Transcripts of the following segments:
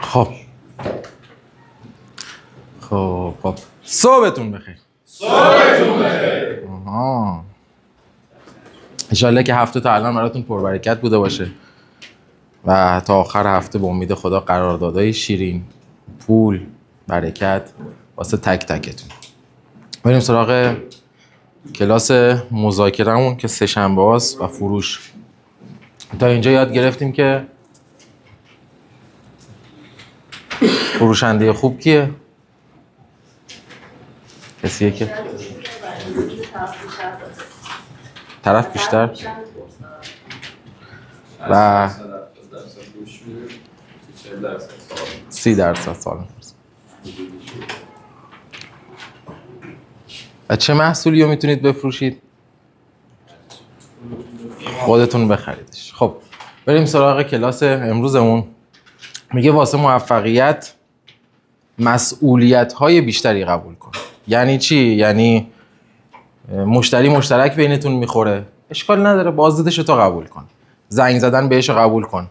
خب صبحتون بخیر. صبحتون بخیر. انشالله که هفته تا الان براتون پربرکت بوده باشه و تا آخر هفته به امید خدا قراردادهای شیرین، پول، برکت واسه تک تکتون. بریم سراغ کلاس مذاکره‌مون که سه شنبه هاست و فروش. تا اینجا یاد گرفتیم که فروشنده خوب کیه؟ کسیه که طرف بیشتر و 30% سالم. و چه محصولی رو میتونید بفروشید؟ خودتون بخریدش. خب بریم سراغ کلاس امروزمون. میگه واسه موفقیت مسئولیت‌های بیشتری قبول کن. یعنی چی؟ یعنی مشتری مشترک بینتون میخوره، اشکال نداره، بازدیدش رو تو قبول کن. زنگ زدن بهش رو قبول کن.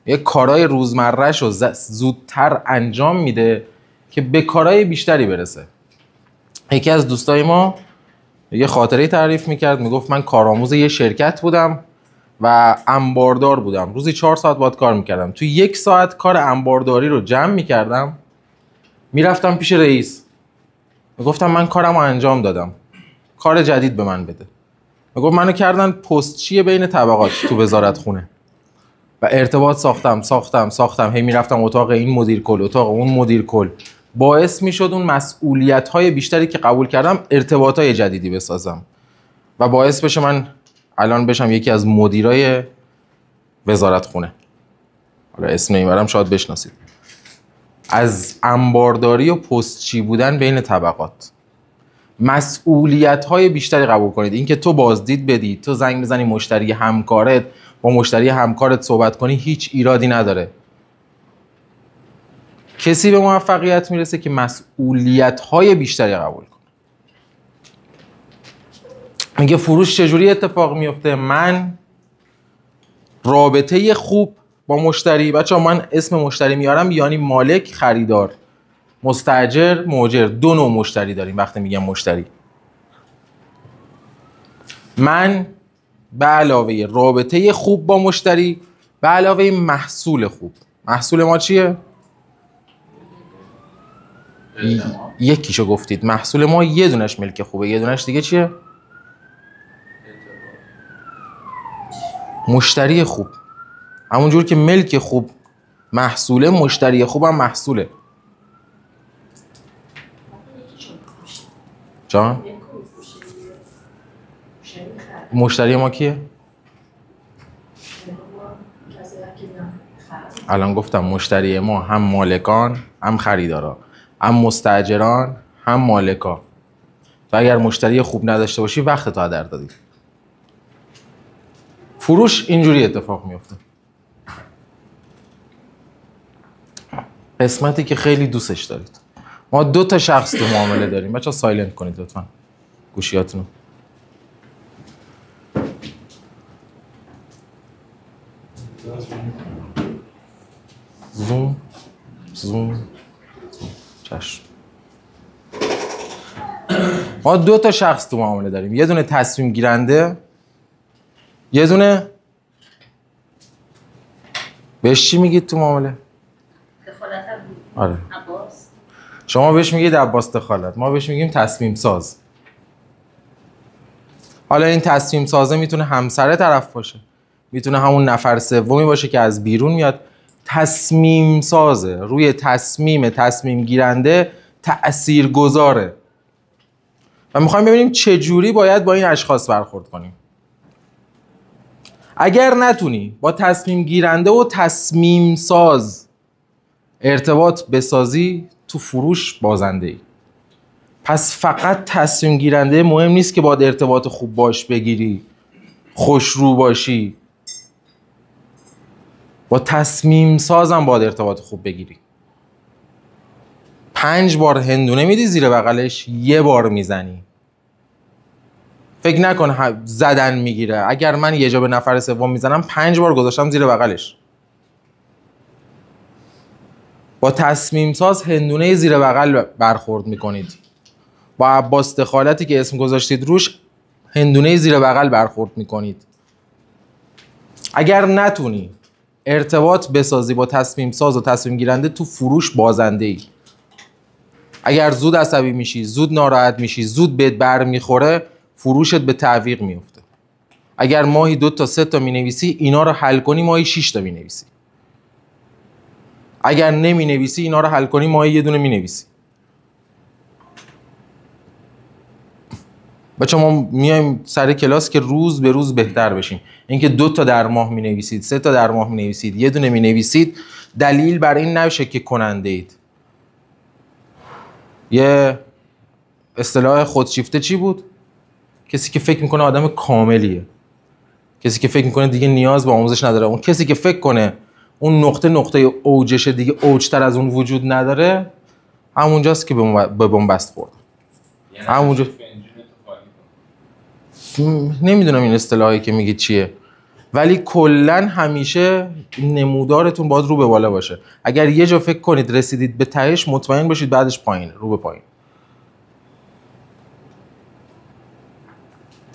یه کارهای روزمره‌ش رو زودتر انجام میده که به کارهای بیشتری برسه. یکی از دوستای ما یه خاطره تعریف میکرد، میگفت من کارآموز یه شرکت بودم و انباردار بودم. روزی 4 ساعت باید کار میکردم. توی 1 ساعت کار انبارداری رو جمع میکردم، میرفتم پیش رئیس، میگفتم من کارم رو انجام دادم، کار جدید به من بده. میگفت منو کردن پستچی بین طبقات تو وزارت خونه و ارتباط ساختم هی میرفتم اتاق این مدیر کل، اتاق اون مدیر کل. باعث میشد اون مسئولیت‌های بیشتری که قبول کردم ارتباطای جدیدی بسازم و باعث بشه من الان بشم یکی از مدیرای وزارت خونه. حالا اسم نمیبرم، شاید بشناسید. از انبارداری و پستچی بودن بین طبقات مسئولیت‌های بیشتری قبول کنید. اینکه تو بازدید بدی، تو زنگ بزنی مشتری همکارت، با مشتری همکارت صحبت کنی، هیچ ایرادی نداره. کسی به موفقیت میرسه که مسئولیت‌های بیشتری قبول کنه. میگه فروش چجوری اتفاق میفته؟ من رابطه خوب با مشتری، بچه‌ها من اسم مشتری میارم یعنی مالک، خریدار، مستاجر، مؤجر. 2 نوع مشتری داریم وقتی میگم مشتری. من به علاوه رابطه خوب با مشتری، به علاوه محصول خوب. محصول ما چیه؟ یکیشو گفتید. محصول ما یه دونش ملک خوبه، یه دونش دیگه چیه؟ مشتری خوب. همونجور که ملک خوب محصوله، مشتری خوب هم محصوله. جان؟ مشتری ما کیه؟ الان گفتم مشتری ما هم مالکان، هم خریدارا، هم مستاجران، هم مالکا. تو اگر مشتری خوب نداشته باشی وقت تو هدر دادی. فروش اینجوری اتفاق میفته. قسمتی که خیلی دوستش دارید. ما 2 تا شخص تو معامله داریم. بچه‌ها سایلنت کنید لطفاً گوشیاتونو. زوم چشم. ما 2 تا شخص تو معامله داریم. یه دونه تصمیم گیرنده، یه دونه بهش چی میگید تو معامله؟ دخالت. آره. عباس. شما بهش میگید عباس دخالت، ما بهش میگیم تصمیم ساز. حالا این تصمیم سازه میتونه همسر طرف باشه، میتونه همون نفر سومی باشه که از بیرون میاد. تصمیم سازه، روی تصمیم گیرنده تأثیر گذاره و میخوایم ببینیم چجوری باید با این اشخاص برخورد کنیم. اگر نتونی با تصمیم گیرنده و تصمیم ساز ارتباط بسازی، تو فروش بازنده ای. پس فقط تصمیم گیرنده مهم نیست که باید ارتباط خوب باش بگیری، خوش رو باشی. با تصمیم سازم باید ارتباط خوب بگیری. 5 بار هندونه میدی زیر بغلش، 1 بار میزنی. فکر نکن زدن میگیره. اگر من یه جا به نفر سوم میزنم 5 بار گذاشتم زیر بغلش. با تصمیم ساز هندونه زیر بغل برخورد میکنید. با عباس دخالتی که اسم گذاشتید روش هندونه زیر بغل برخورد میکنید. اگر نتونی ارتباط بسازی با تصمیم ساز و تصمیم گیرنده، تو فروش بازنده ای. اگر زود عصبی میشی، زود ناراحت میشی، زود بهت برمیخوره، فروشت به تعویق میفته. اگر ماهی 2 تا 3 تا مینویسی، اینا رو حل کنی ماهی 6 تا مینویسی. اگر نمینویسی اینا رو حل کنی ماهی 1 دونه مینویسی. بچه ما میایم سر کلاس که روز به روز بهتر بشیم. اینکه 2 تا در ماه مینویسید، 3 تا در ماه مینویسید، 1 دونه مینویسید، دلیل بر این نباشه که کننده اید. یه اصطلاح خودشیفته چی بود؟ کسی که فکر میکنه آدم کاملیه، کسی که فکر میکنه دیگه نیاز به آموزش نداره. اون کسی که فکر کنه اون نقطه اوجشه، دیگه اوجتر از اون وجود نداره، همونجاست که به بنبست خورد. همونجا نمیدونم این اصطلاحی که میگید چیه، ولی کلا همیشه نمودارتون باید رو به بالا باشه. اگر یه جا فکر کنید رسیدید به تهش، مطمئن باشید بعدش پایین، رو به پایین.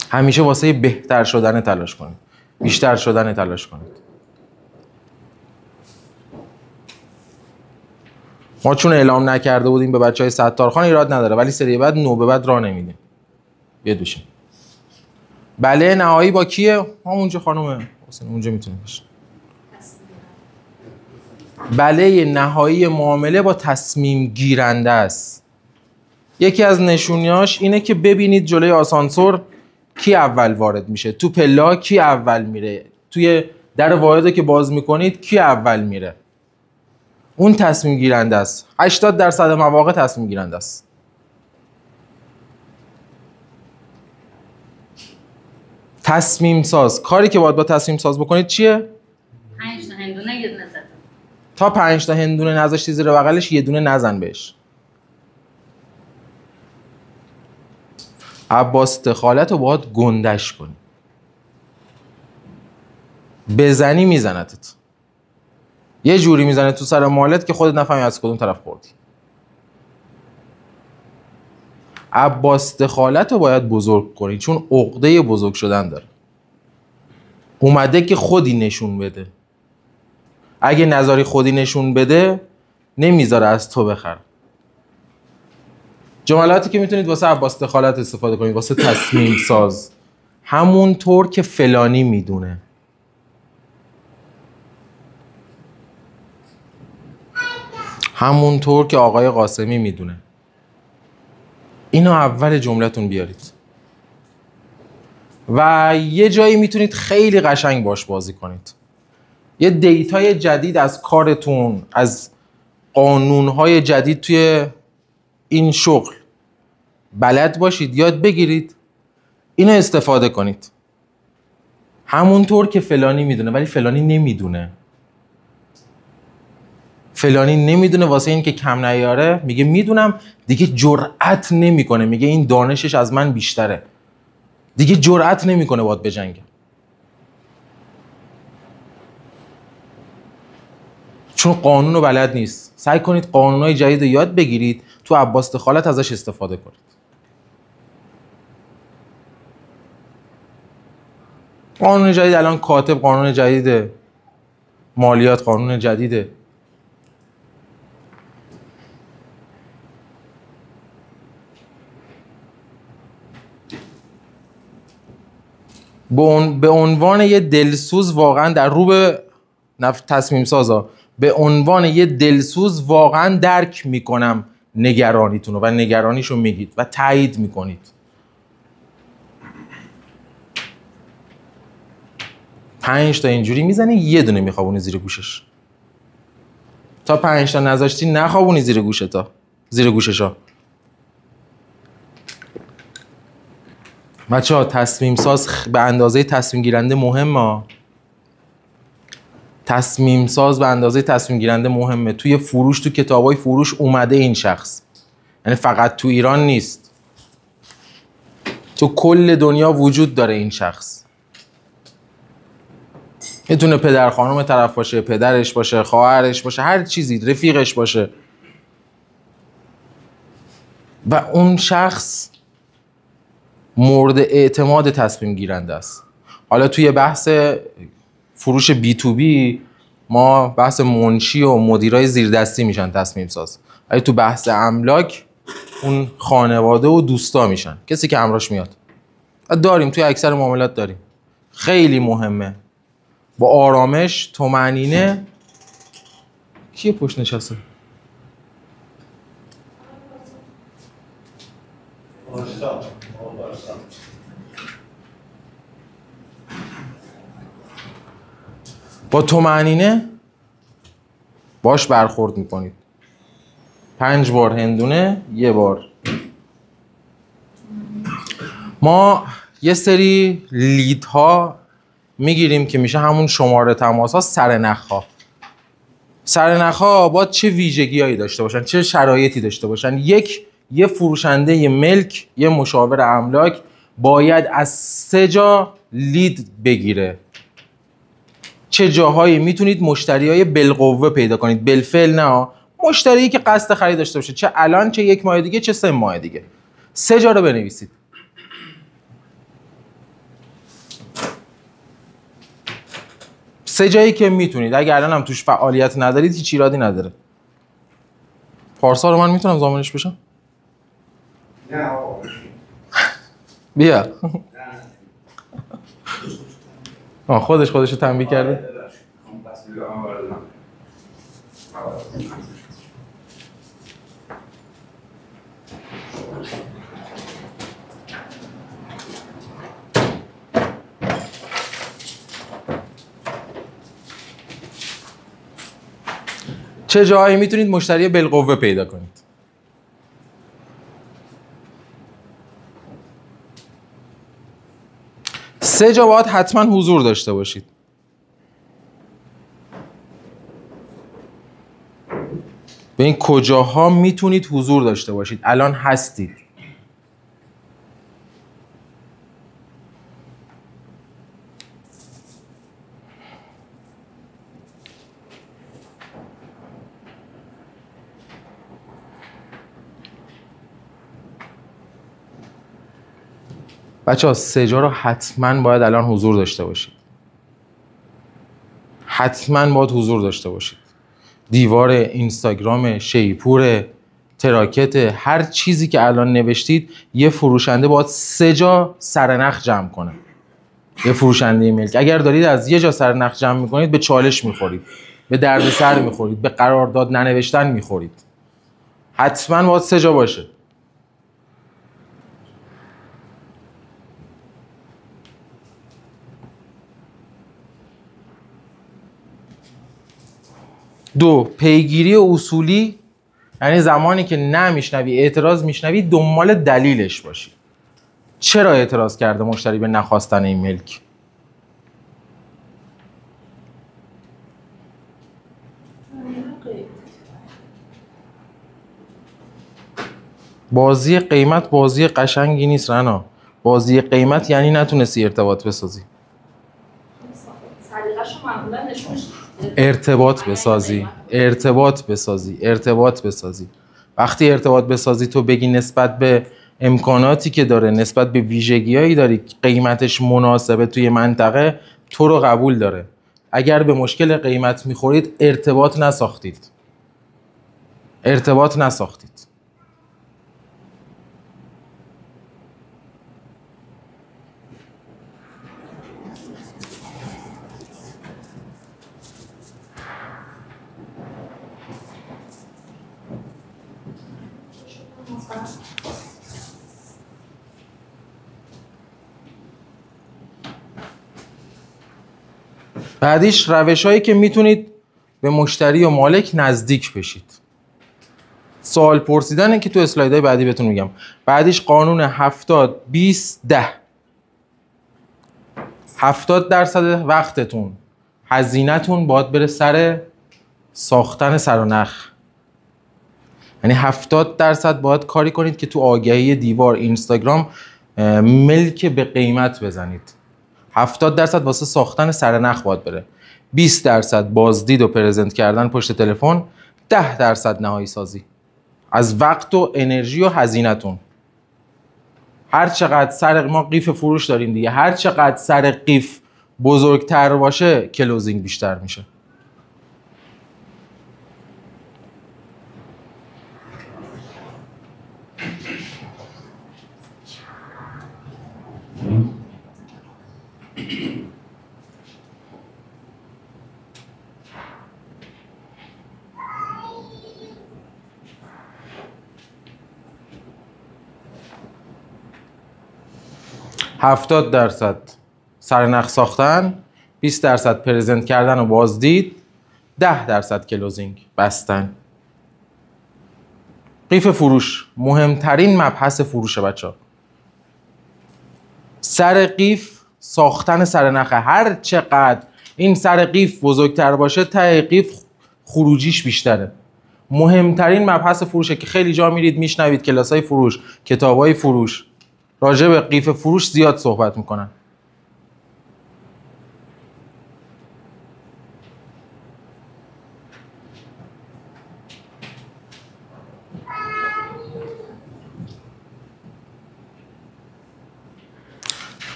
همیشه واسه بهتر شدن تلاش کنید، بیشتر شدن تلاش کنید. ما چون اعلام نکرده بودیم به بچهای ستارخان ایراد نداره، ولی سری بعد نوبه بعد راه نمیدیم. بیادوشیم. بله نهایی با کیه؟ همونجا خانومه حسین، اونجا میتونه باشه. بله نهایی معامله با تصمیم گیرنده است. یکی از نشونیاش اینه که ببینید جلوی آسانسور کی اول وارد میشه، تو پلا کی اول میره، توی در واحدی که باز میکنید کی اول میره. اون تصمیم گیرنده است. 80% مواقع تصمیم گیرنده است. تصمیم ساز، کاری که باید با تصمیم ساز بکنید چیه؟ 5 تا هندونه یه دونه زدم. تا 5 تا هندونه نذاشتی زیر بغلش، یه دونه نزن بهش. عباس دخالت رو باید گندش کنی. بزنی میزنتت. یه جوری میزنه تو سر مالت که خودت نفهمی از کدوم طرف خوردی. عباس دخالت رو باید بزرگ کنی، چون عقده بزرگ شدن داره. اومده که خودی نشون بده. اگه نذاری خودی نشون بده، نمیذاره از تو بخره. جملاتی که میتونید واسه عباس دخالت استفاده کنید، واسه تصمیم ساز. همونطور که فلانی میدونه. همونطور که آقای قاسمی میدونه. اینو اول جملتون بیارید. و یه جایی میتونید خیلی قشنگ باش بازی کنید. یه دیتای جدید از کارتون، از قانونهای جدید توی این شغل بلد باشید، یاد بگیرید، اینو استفاده کنید. همونطور که فلانی میدونه، ولی فلانی نمیدونه. فلانی نمیدونه، واسه این که کم نیاره میگه میدونم، دیگه جرأت نمیکنه، میگه این دانشش از من بیشتره، دیگه جرأت نمیکنه باهات بجنگه. چون قانون رو بلد نیست. سعی کنید قانونهای جدید رو یاد بگیرید، تو عباس دخالت ازش استفاده کنید. قانون جدید الان کاتب، قانون جدید مالیات، قانون جدیده. به عنوان یه دلسوز واقعا در رو به تصمیم سازا، به عنوان یه دلسوز واقعا درک میکنم نگرانیتون رو و نگرانیشو میگید و تایید میکنید. 5 تا اینجوری میزنی، یه دونه میخوابونی زیر گوشش. تا 5 تا نذاشتی نخوابونی زیر گوششا. بچه‌ها تصمیم ساز به اندازه تصمیم گیرنده مهمه. تصمیم ساز به اندازه تصمیم گیرنده مهمه. توی فروش، تو کتابای فروش اومده این شخص. یعنی فقط تو ایران نیست. تو کل دنیا وجود داره این شخص. میتونه پدر خانم طرف باشه، پدرش باشه، خواهرش باشه، هر چیزی، رفیقش باشه و اون شخص مورد اعتماد تصمیم گیرنده است. حالا توی بحث فروش بی تو بی ما بحث منشی و مدیرای زیردستی میشن تصمیم ساز، ولی تو بحث املاک اون خانواده و دوستا میشن، کسی که امراش میاد. داریم توی اکثر معاملات داریم. خیلی مهمه با آرامش، طمأنینه. کیه پشت نشسته؟ با طمأنینه باش برخورد میکنید. 5 بار هندونه، 1 بار. ما یه سری لیدها میگیریم که میشه همون شماره تماس ها، سرنخ ها. سرنخ ها باید چه ویژگی هایی داشته باشن، چه شرایطی داشته باشن. یه فروشنده ملک، یه مشاور املاک باید از 3 جا لید بگیره. چه جاهایی میتونید مشتریای بالقوه پیدا کنید، بالفعل نه، مشتری که قصد خرید داشته باشه، چه الان، چه 1 ماه دیگه، چه 3 ماه دیگه. 3 جا رو بنویسید. سه جایی که میتونید. اگر الان هم توش فعالیت ندارید هیچ ایرادی نداره. پارسا رو من میتونم ضامنش بشم؟ نه آقا. بیا. خودش رو تنبیه کرده. چه جایی میتونید مشتری بالقوه پیدا کنید؟ سه جا باید حتما حضور داشته باشید. به این کجاها میتونید حضور داشته باشید؟ الان هستید. بچه‌ها 3 جا رو حتما باید الان حضور داشته باشید. حتما باید حضور داشته باشید. دیوار اینستاگرام، شیپور، تراکت، هر چیزی که الان نوشتید، یه فروشنده باید 3 جا سرنخ جمع کنه. یه فروشنده ملک اگر دارید از یه جا سرنخ جمع میکنید، به چالش میخورید، به دردسر میخورید، به قرارداد ننوشتن میخورید. حتما باید 3 جا باشه. دو، پیگیری اصولی، یعنی زمانی که نه میشنوی اعتراض میشنوی دنبال دلیلش باشی. چرا اعتراض کرده مشتری به نخواستن این ملک؟ بازی قیمت بازی قشنگی نیست رنا. بازی قیمت یعنی نتونستی ارتباط بسازی. ارتباط بسازی. وقتی ارتباط بسازی تو بگی نسبت به امکاناتی که داره، نسبت به ویژگی‌هایی داری، قیمتش مناسبه توی منطقه، تو رو قبول داره. اگر به مشکل قیمت میخورید ارتباط نساختید. بعدیش روش‌هایی که میتونید به مشتری و مالک نزدیک بشید. سوال پرسیدنه که تو اسلایدهای بعدی بهتون میگم. بعدیش قانون 70-20-10. 70% وقتتون، هزینه‌تون باید بره سر ساختن سرنخ. یعنی 70% باید کاری کنید که تو آگهی دیوار اینستاگرام ملک به قیمت بزنید. 70% واسه ساختن سرنخ باید بره، 20% بازدید و پرزنت کردن پشت تلفن، 10% نهایی سازی از وقت و انرژی و هزینه‌تون. هر چقدر سر ما قیف فروش داریم دیگه، هر چقدر سر قیف بزرگتر باشه کلوزینگ بیشتر میشه. هفتاد درصد سرنخ ساختن، 20% پرزنت کردن و بازدید، 10% کلوزینگ بستن. قیف فروش مهمترین مبحث فروشه بچه‌ها. سر قیف ساختن سرنخه. هر چقدر این سر قیف بزرگتر باشه ته قیف خروجیش بیشتره. مهمترین مبحث فروشه که خیلی جا میرید میشنوید کلاسای فروش، کتابای فروش راجع به قیف فروش زیاد صحبت میکنن.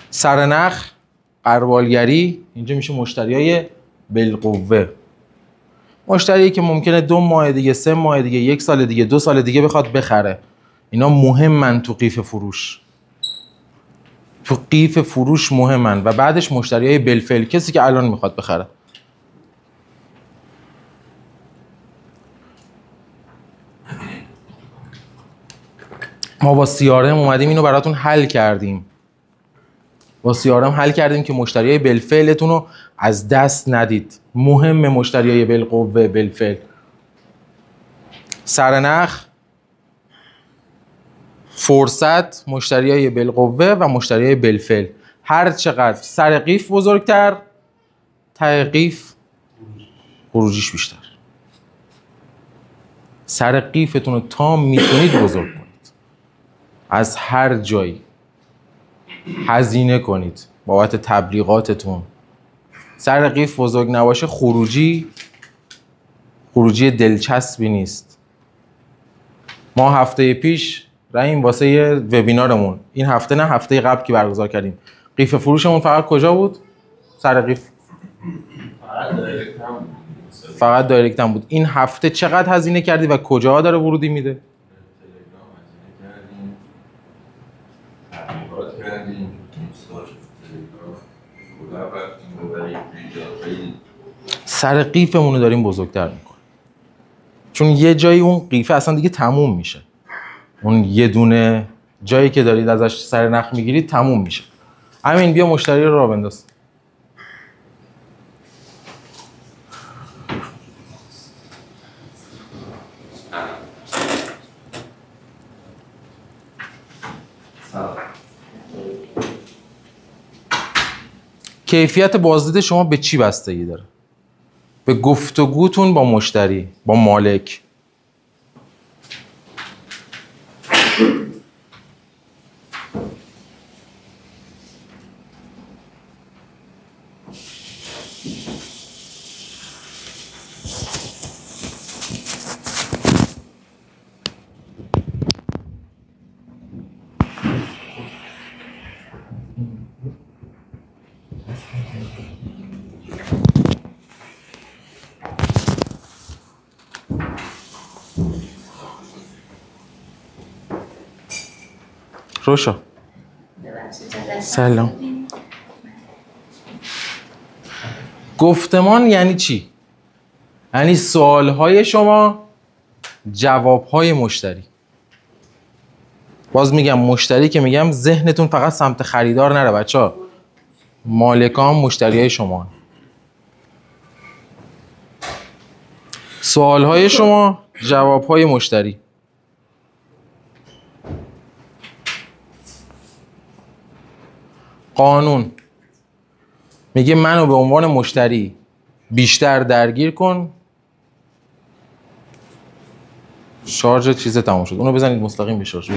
سرنخ، قربالگری، اینجا میشه مشتریای بالقوه. مشتری که ممکنه 2 ماه دیگه، 3 ماه دیگه، 1 سال دیگه، 2 سال دیگه بخواد بخره. اینا مهمن تو قیف فروش. تو قیف فروش مهمن و بعدش مشتریای بالفعل، کسی که الان میخواد بخره. ما با CRM اومدیم اینو براتون حل کردیم. با CRM حل کردیم که مشتریای بالفعلتون رو از دست ندید. مهم مشتریای بالقوه، بالفعل. سرنخ، فرصت، مشتریای بالقوه و مشتریای بالفعل. هر چقدر سر قیف بزرگتر ته قیف خروجیش بیشتر. سر قیفتون رو تا میتونید بزرگ کنید. از هر جایی هزینه کنید بابت تبلیغاتتون. سر قیف بزرگ نباشه خروجی دلچسبی نیست. ما هفته پیش رفتیم واسه یه وبینارمون، این هفته نه هفته قبل که برگزار کردیم، قیف فروشمون فقط کجا بود؟ سر قیف فقط دایرکت هم بود. این هفته چقدر هزینه کردی و کجا داره ورودی میده؟ سر قیفمون رو داریم بزرگتر میکنیم، چون یه جایی اون قیفه اصلا دیگه تموم میشه. اون یه دونه جایی که دارید ازش سر نخ میگیرید تموم میشه. همین بیا مشتری رو راه بنداز. کیفیت بازدید شما به چی بستگی داره؟ به گفتگوتون با مشتری، با مالک. روشا سلام. گفتمان یعنی چی؟ یعنی سوالهای شما، جوابهای مشتری. باز میگم مشتری که میگم ذهنتون فقط سمت خریدار نره بچه‌ها. مالکان مشتریای شما. سوالهای شما، جوابهای مشتری. قانون میگه منو به عنوان مشتری بیشتر درگیر کن. شارژ چیز تموم شد، اونو بزنید مستقیم به شارژ.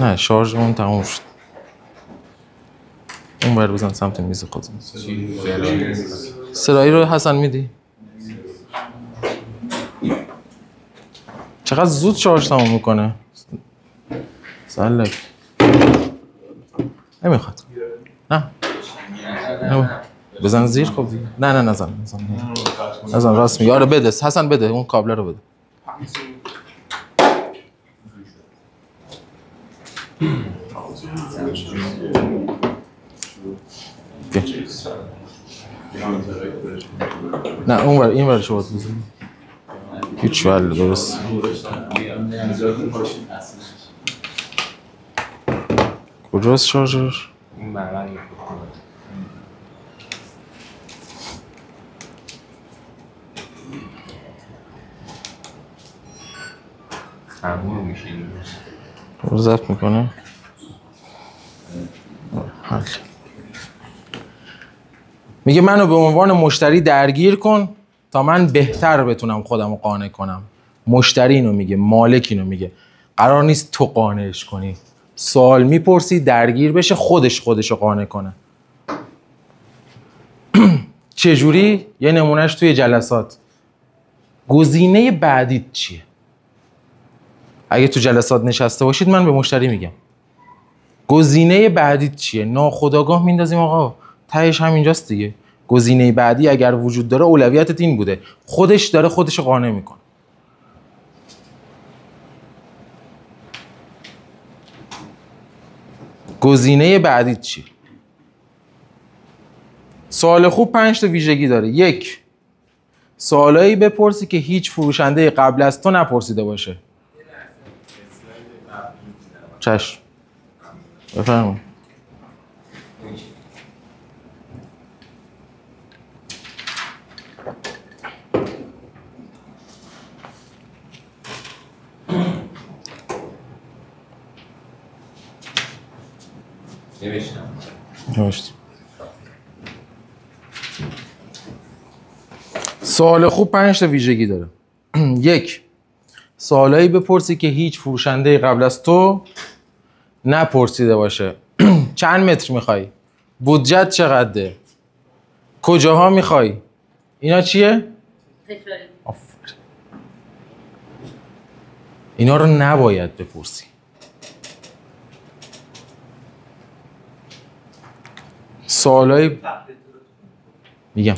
نه شارژمون تموم شد. اون بر بزن سمت میز خودم. سرایی رو حسن میدی؟ چقدر زود شارژ تموم میکنه. سلک نمیخواد. نه بزن زیر. خب نه نزن راست میگه. آره بده حسن، بده اون کابل رو بده. نه اون ور این ور شو بزن. هیچ ولی درست. کجاست شارژر؟ این برای همون میشین رو ضبط میکنه. حل. میگه منو به عنوان مشتری درگیر کن تا من بهتر بتونم خودم رو قانع کنم. مشتری اینو میگه، مالک اینو میگه. قرار نیست تو قانعش کنی. سوال میپرسی درگیر بشه، خودش رو قانع کنه. چجوری؟ یه نمونهش توی جلسات. گزینه بعدیت چیه؟ اگه تو جلسات نشسته باشید من به مشتری میگم گزینه بعدیت چیه؟ ناخودآگاه میندازیم آقا تهش همینجاست دیگه. گزینه بعدی اگر وجود داره اولویتت این بوده. خودش داره خودشو قانع میکنه. گزینه بعدیت چیه؟ سوال خوب 5 تا ویژگی داره. 1. سوالایی بپرسی که هیچ فروشنده قبل از تو نپرسیده باشه. چشم بفرمایید. نوشتم. سوال خوب 5 تا ویژگی داره. 1. سوالایی بپرسی که هیچ فروشنده قبل از تو نپرسیده باشه. چند متر میخوای؟ بودجت چقدره؟ کجاها میخوای؟ اینا چیه؟ تکراری. آفرین. اینا رو نباید بپرسی. سوالای میگم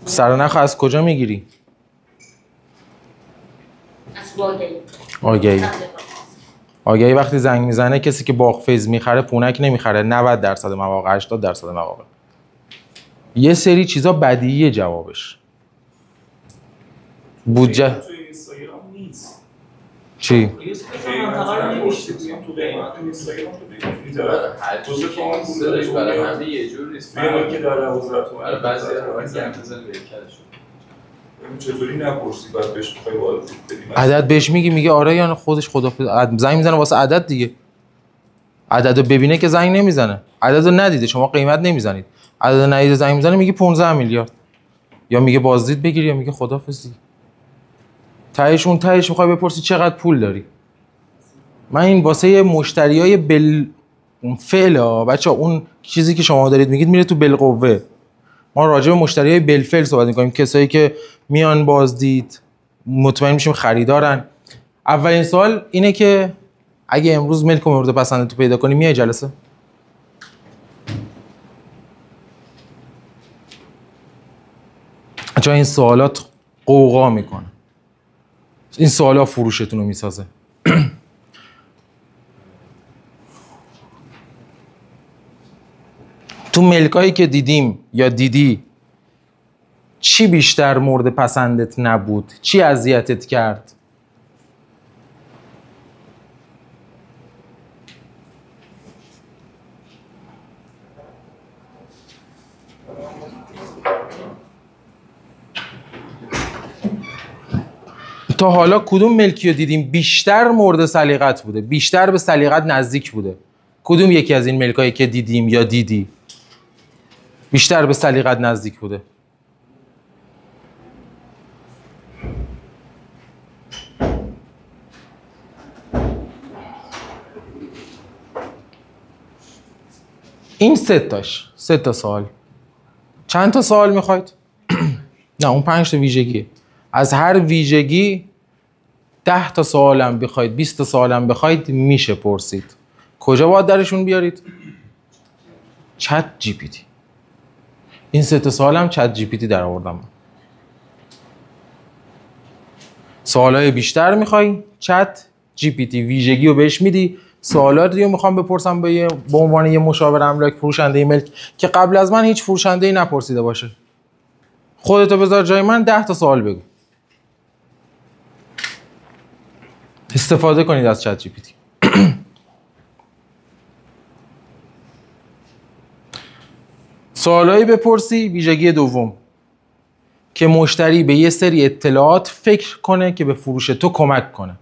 سرنخ از کجا میگیری؟ از باگهی. آگهی وقتی زنگ میزنه کسی که باغ فیض میخره پونک نمیخره. 90% مواقع 80% مواقع. یه سری چیزا بدیهیه جوابش. بودجه تو اینستاگرام نیست. چی؟ تو قیمت اینستاگرام تو سرش برای همه یه جور نیست. که در 12 تومن برای بعضی روایت گرم بزنی به کلشون. چطوری نپرسی بعد بهش میخوای وارد بدی؟ عدد بهش میگی آره یا نه خودش خدافظ. زنگ میزنه واسه عدد دیگه. عددو ببینه که زنگ نمیزنه. عددو ندیده شما قیمت نمیزنید. عددو ندیده زنگ میزنه میگه 15 میلیارد. یا میگه بازدید بگیر یا میگه خدافظ. تهش میخوای بپرسی چقدر پول داری. من این واسه مشتریای فعل بچه‌ها اون چیزی که شما دارید میگید میره تو بالقوه. ما راجع به مشتریای بالفعل صحبت می‌کنیم. کسایی که میان بازدید مطمئن میشیم خریدارن. اولین سوال اینه که اگه امروز ملک مورد پسند تو پیدا کنی میای جلسه؟ چون این سوالات قوقا میکنه. این سوالا فروشتون رو میسازه. تو ملکایی که دیدیم یا دیدی چی بیشتر مورد پسندت نبود؟ چی اذیتت کرد؟ تا حالا کدوم ملکی رو دیدیم بیشتر مورد سلیقت بوده؟ بیشتر به سلیقت نزدیک بوده؟ کدوم یکی از این ملکایی که دیدیم یا دیدی بیشتر به سلیقت نزدیک بوده؟ این سه تا سوال. چند تا سوال میخواید؟ نه اون 5 تا ویژگیه. از هر ویژگی 10 تا سوالم بخواید 20 تا سوالم بخواید میشه پرسید. کجا باید درشون بیارید؟ چت جی پی تی. این 3 تا سوالم چت جی پی تی در آوردم. سوالای بیشتر میخوای چت جی پی تی ویژگی رو بهش میدی. سوالات رو میخوام بپرسم به عنوان یه مشاور املاک فروشنده ملک که قبل از من هیچ فروشنده‌ای نپرسیده باشه. خودتو بذار جای من 10 تا سوال بگو. استفاده کنید از چت جی پی تی. سوالایی بپرسی. ویژگی دوم که مشتری به یه سری اطلاعات فکر کنه که به فروش تو کمک کنه.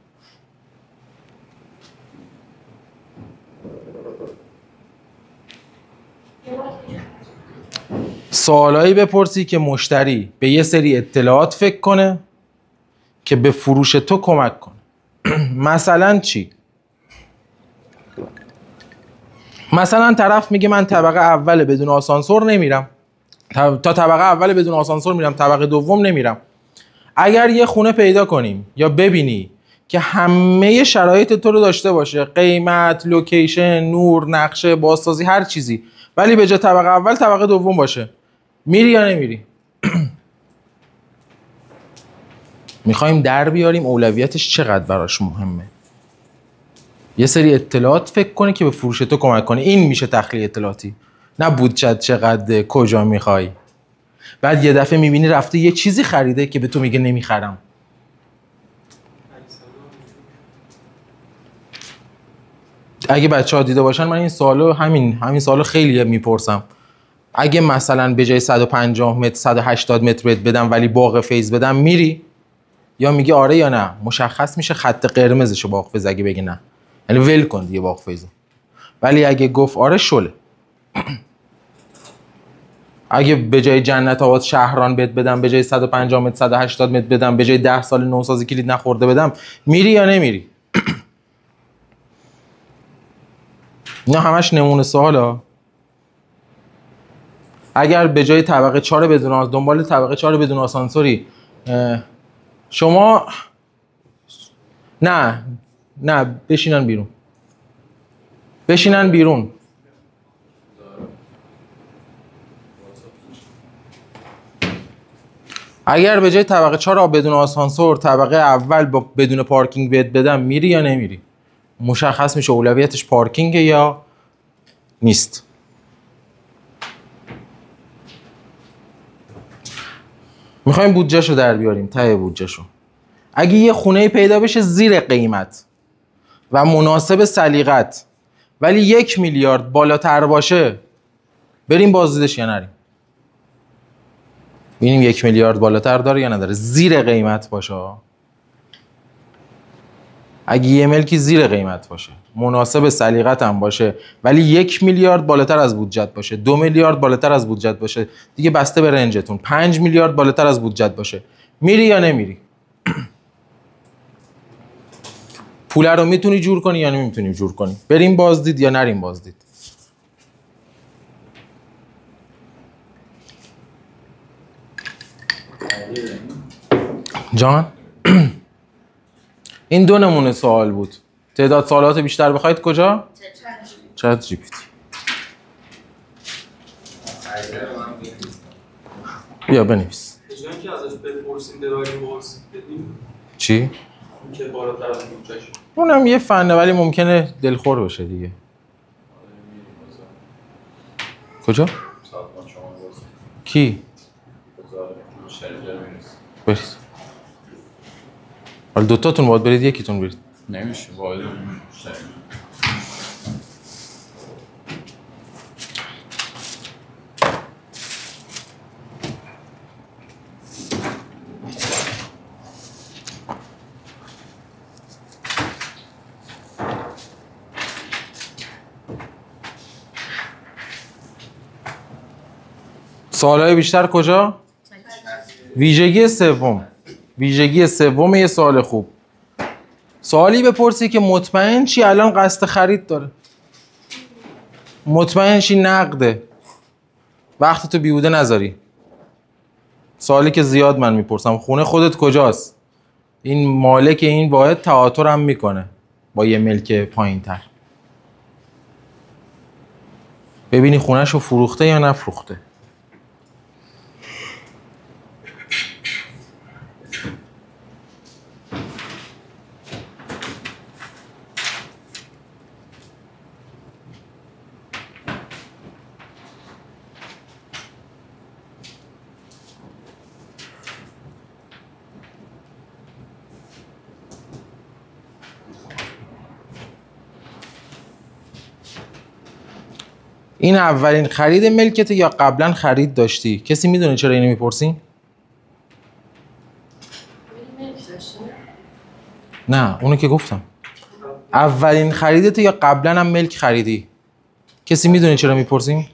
سوالایی بپرسی که مشتری به یه سری اطلاعات فکر کنه که به فروش تو کمک کنه. مثلا چی؟ مثلا طرف میگه من طبقه اول بدون آسانسور نمیرم، تا طبقه اول بدون آسانسور میرم، طبقه دوم نمیرم. اگر یه خونه پیدا کنیم یا ببینی که همه شرایط تو رو داشته باشه، قیمت، لوکیشن، نور، نقشه، بازسازی، هر چیزی، ولی به جای طبقه اول طبقه دوم باشه، میری یا نمیری؟ میخوایم در بیاریم اولویتش چقدر براش مهمه. یه سری اطلاعات فکر کنه که به فروش تو کمک کنه. این میشه تخلیه اطلاعاتی. نه بودجت چقدر، کجا میخوای. بعد یه دفعه میبینی رفته یه چیزی خریده که به تو میگه نمیخرم. اگه بچه‌ها دیده باشن من این سوالو همین سوالو خیلی میپرسم. اگه مثلا به جای 150 متر 180 متر بهت بدم ولی باغ فیض بدم میری؟ یا میگه آره یا نه؟ مشخص میشه خط قرمزشه باغ فیض اگه بگه نه. یعنی ول کن دیگه باغ فیض. ولی اگه گفت آره شله. اگه به جای جنت آباد شهران بهت بدم، به جای 150 متر 180 متر بدم، به جای 10 سال نوسازی کلید نخورده بدم، میری یا نمیری؟ اینا همش نمونه سوالا. اگر به جای طبقه 4 بدون دنبال طبقه 4 بدون آسانسوری شما نه بشینن بیرون. اگر به جای طبقه 4 بدون آسانسور طبقه اول بدون پارکینگ بهت بدم، میری یا نمیری؟ مشخص میشه اولویتش پارکینگ یا نیست. میخوایم بودجهشو در بیاریم، ته بودجهشو. اگه یه خونه پیدا بشه زیر قیمت و مناسب سلیقت ولی 1 میلیارد بالاتر باشه، بریم بازدیدش یا نریم؟ ببینیم 1 میلیارد بالاتر داره یا نداره. زیر قیمت باشه. اگه یه ملکی زیر قیمت باشه، مناسب سلیقت هم باشه، ولی 1 میلیارد بالاتر از بودجت باشه، 2 میلیارد بالاتر از بودجت باشه، دیگه بسته به رنجتون، 5 میلیارد بالاتر از بودجت باشه، میری یا نمیری؟ پول رو میتونی جور کنی یا نمیتونی جور کنی؟ بریم بازدید یا نریم بازدید؟ جان؟ این 2 نمونه سوال بود. تعداد سوالات بیشتر بخواید کجا؟ چت جی پی تی. بیا بنویس. جایی که ازش بپرسیم ببریم بدیم. چی؟ اون که بالاتر از بودجه‌ش. اونم یه فنه ولی ممکنه دلخور بشه دیگه. کجا؟ کی؟ برید. حالا دوتاتون باید برید یکیتون برید. نمیشه باید سوالای بیشتر کجا؟ ویژگی سوم یه سوال خوب. سوالی بپرسی که مطمئن چی الان قصد خرید داره. مطمئن شی نقده. وقت تو بیهوده نذاری. سوالی که زیاد من میپرسم، خونه خودت کجاست؟ این مالک این واحد تعاطر هم میکنه با یه ملک پایین تر. ببینی خونه‌شو فروخته یا نفروخته. این اولین خرید ملکته یا قبلا خرید داشتی؟ کسی میدونه چرا اینو میپرسین؟ نه اونو که گفتم. اولین خریدته یا قبلا هم ملک خریدی؟ کسی میدونه چرا میپرسیم؟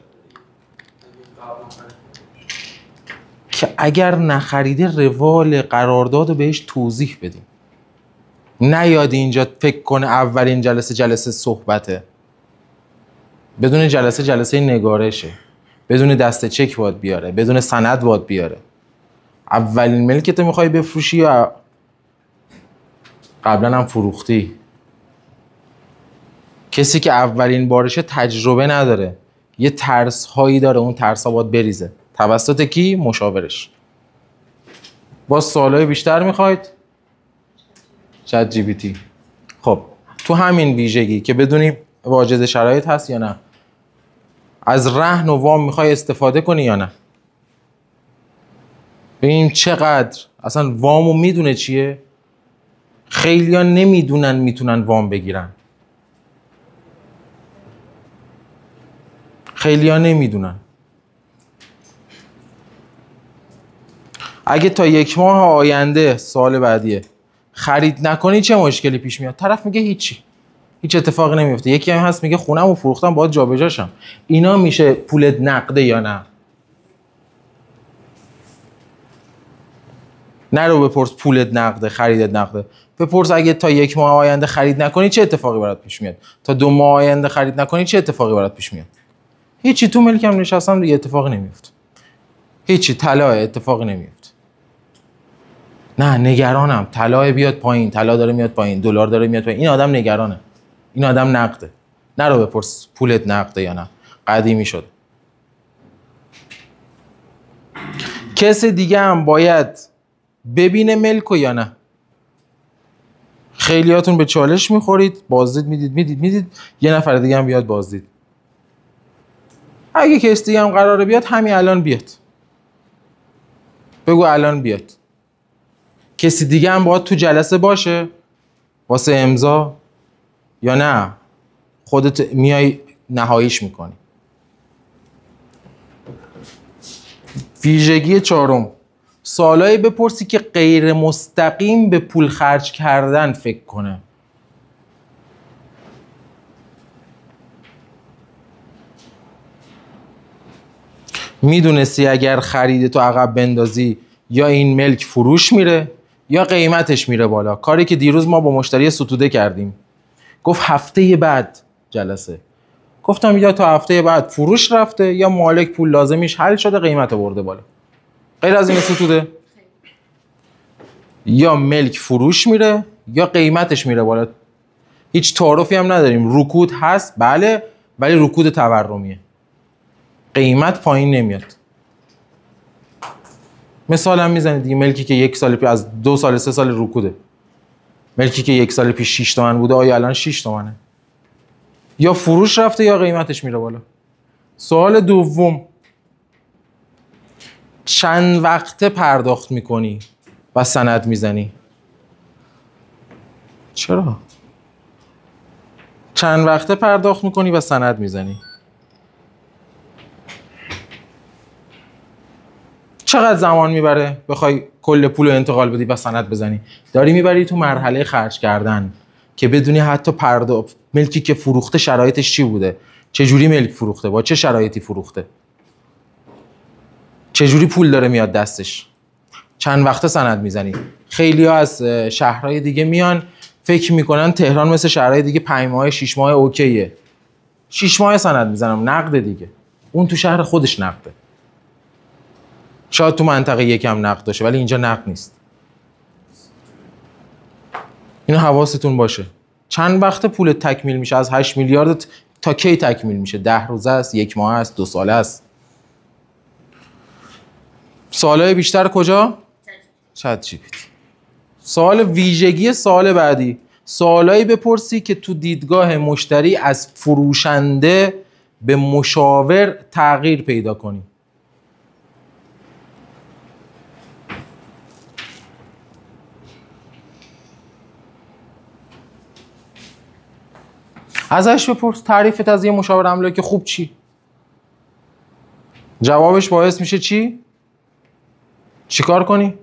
که اگر نخریده روال قرارداد رو بهش توضیح بدیم. نیاد اینجا فکر کنه اولین جلسه صحبته. بدون جلسه نگارشه، بدون دسته چک باید بیاره، بدون سند باید بیاره. اولین ملکت میخوای بفروشی یا قبلا هم فروختی؟ کسی که اولین بارشه تجربه نداره، یه ترس هایی داره، اون ترس ها باید بریزه توسط کی؟ مشاورش. با سوالای بیشتر میخواید؟ چت جی پی تی. خب تو همین ویژگی که بدونیم واجد شرایط هست یا نه، از رهن و وام میخوای استفاده کنی یا نه. ببینیم چقدر اصلا وامو میدونه چیه. خیلیا نمیدونن میتونن وام بگیرن، خیلیا نمیدونن. اگه تا 1 ماه آینده، سال بعدیه، خرید نکنی چه مشکلی پیش میاد؟ طرف میگه هیچی، هیچ اتفاقی نمیفته. یکی هم هست میگه خونه‌مو فروختم باید جابجاشم. اینا میشه پولت نقده یا نه؟ نرو بپرس پولت نقده، خریدت نقده. بپرس اگه تا 1 ماه آینده خرید نکنی چه اتفاقی برات پیش میاد؟ تا 2 ماه آینده خرید نکنی چه اتفاقی برات پیش میاد؟ هیچی. تو ملکم نشستم دیگه اتفاقی نمیفته. هیچی. طلا اتفاقی نمیفته. نه نگرانم، طلا بیاد پایین، طلا داره میاد پایین، دلار داره میاد پایین. این آدم نگرانه، این آدم نقده. نرو بپرس پولت نقده یا نه، قدیمی شد. کس دیگه هم باید ببینه ملکو یا نه. خیلیاتون به چالش میخورید، بازدید میدید، یه نفر دیگه هم بیاد بازدید. اگه کس دیگه هم قراره بیاد همین الان بیاد، بگو الان بیاد. کسی دیگه هم باید تو جلسه باشه واسه امضا یا نه خودت میای نهاییش میکنی. ویژگی 4، سوالایی بپرسی که غیر مستقیم به پول خرج کردن فکر کنه. میدونستی اگر خرید تو عقب بندازی یا این ملک فروش میره یا قیمتش میره بالا. کاری که دیروز ما با مشتری ستوده کردیم. گفت هفته بعد جلسه. گفتم یا تا هفته بعد فروش رفته یا مالک پول لازمیش حل شده قیمت برده بالا. غیر از این ستوده؟ یا ملک فروش میره یا قیمتش میره بالا. هیچ تعارفی هم نداریم. رکود هست بله، ولی رکود تورمیه. قیمت پایین نمیاد. مثال هم میزنید دیگه. ملکی که 1 سال پیش از 2 سال 3 سال رکوده. ملکی که 1 سال پیش 6 تومن بوده آیا الان 6 تومنه؟ یا فروش رفته یا قیمتش میره بالا. سوال دوم، چند وقته پرداخت میکنی و سند میزنی؟ چرا؟ چند وقته پرداخت میکنی و سند میزنی؟ چقدر زمان میبره بخوای کل پول رو انتقال بدی و سند بزنی؟ داری میبری تو مرحله خرج کردن که بدونی حتی ملکی که فروخته شرایطش چی بوده، چه جوری ملک فروخته، با چه شرایطی فروخته، چه جوری پول داره میاد دستش، چند وقته سند میزنی. خیلی‌ها از شهرهای دیگه میان فکر میکنن تهران مثل شهرهای دیگه 5 ماه 6 ماه اوکیه. 6 ماه سند میزنم، نقد دیگه. اون تو شهر خودش نقده. شاید تو منطقه یکم نقد داشته ولی اینجا نقد نیست. اینو حواستون باشه. چند وقت پول تکمیل میشه؟ از 8 میلیارد تا کی تکمیل میشه؟ 10 روزه است، 1 ماه است، 2 ساله است. سوالای بیشتر کجا؟ چت جی پی تی. سوال ویژگی سوال بعدی، سوالایی بپرسی که تو دیدگاه مشتری از فروشنده به مشاور تغییر پیدا کنی. ازش بپرس تعریفت از یه مشاور املاک خوب چی؟ جوابش باعث میشه چی؟ چیکار کنی؟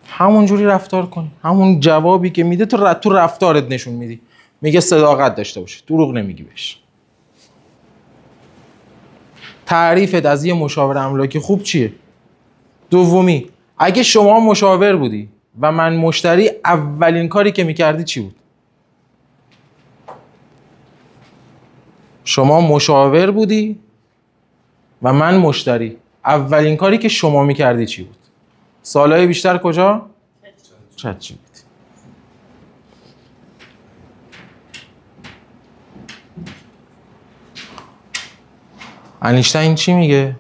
همون جوری رفتار کنی. همون جوابی که میده تو رفتارت نشون میدی. میگه صداقت داشته باشه، دروغ نمیگی بهش. تعریفت از یه مشاور املاکی خوب چیه؟ دومی، اگه شما مشاور بودی و من مشتری، اولین کاری که میکردی چی بود؟ شما مشاور بودی و من مشتری، اولین کاری که شما میکردی چی بود؟ سوالای بیشتر کجا؟ چت جی پی تی. اینشتین چی میگه؟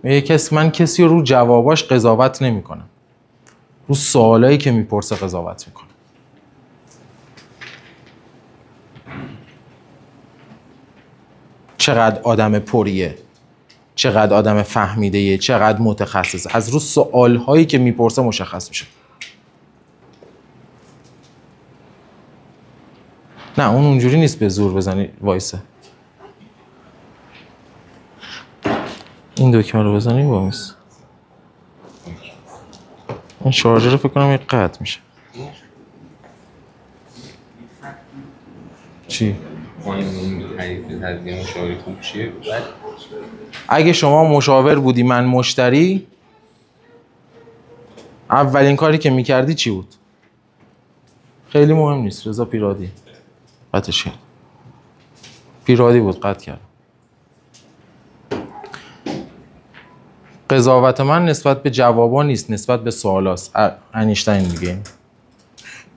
میگه من کسی رو جواباش قضاوت نمیکنم. رو سوالایی که میپرسه قضاوت میکنم. چقدر آدم پریه، چقدر آدم فهمیده‌ایه، چقدر متخصص. از رو سوالهایی که میپرسه مشخص میشه. نه اون اونجوری نیست به زور بزنی وایسه. این دکمه رو بزنی وامیست. این شارژر رو فکر کنم یک قطع میشه. چی؟ مشاوری خوب چیه؟ اگه شما مشاور بودی من مشتری، اولین کاری که میکردی چی بود؟ خیلی مهم نیست. رضا پیرادی قطعش کرد. پیرادی بود قطع کرد. قضاوت من نسبت به جوابا نیست، نسبت به سوالاست. اینشتین میگه